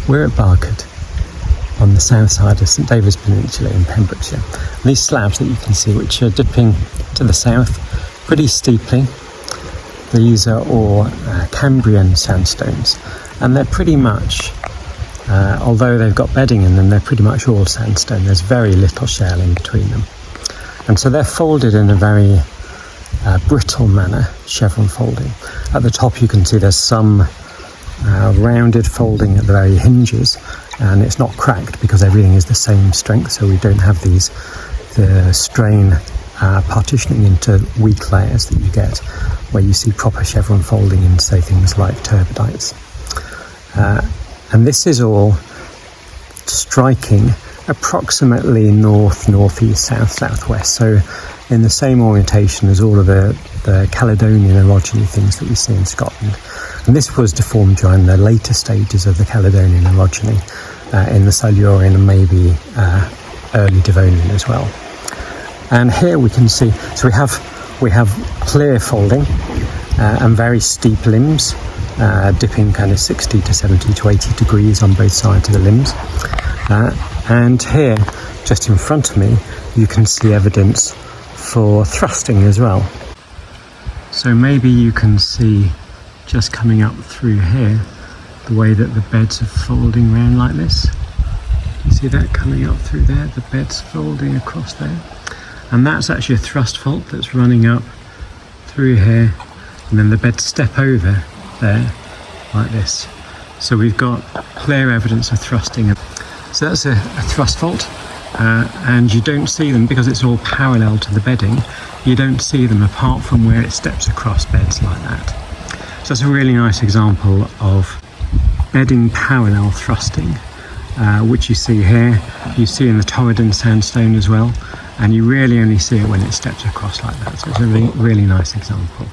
We're at Barcud on the south side of St David's Peninsula in Pembrokeshire. And these slabs that you can see, which are dipping to the south pretty steeply, these are all Cambrian sandstones, and they're pretty much, although they've got bedding in them, they're pretty much all sandstone. There's very little shale in between them, and so they're folded in a very brittle manner, chevron folding. At the top you can see there's some rounded folding at the very hinges, and it's not cracked because everything is the same strength, so we don't have the strain partitioning into weak layers that you get where you see proper chevron folding in, say, things like turbidites. And this is all striking approximately north, northeast, south, southwest, so in the same orientation as all of the Caledonian orogeny things that we see in Scotland. And this was deformed during the later stages of the Caledonian orogeny in the Silurian and maybe early Devonian as well. And here we can see, so we have clear folding and very steep limbs, dipping kind of 60 to 70 to 80 degrees on both sides of the limbs. And here, just in front of me, you can see evidence for thrusting as well. So maybe you can see, just coming up through here, the way that the beds are folding round like this. You see that coming up through there, the beds folding across there? And that's actually a thrust fault that's running up through here, and then the beds step over there like this. So we've got clear evidence of thrusting. So that's a thrust fault, and you don't see them because it's all parallel to the bedding. You don't see them apart from where it steps across beds like that. So that's a really nice example of bedding parallel thrusting, which you see here, you see in the Torridon sandstone as well, and you really only see it when it steps across like that. So it's a really nice example.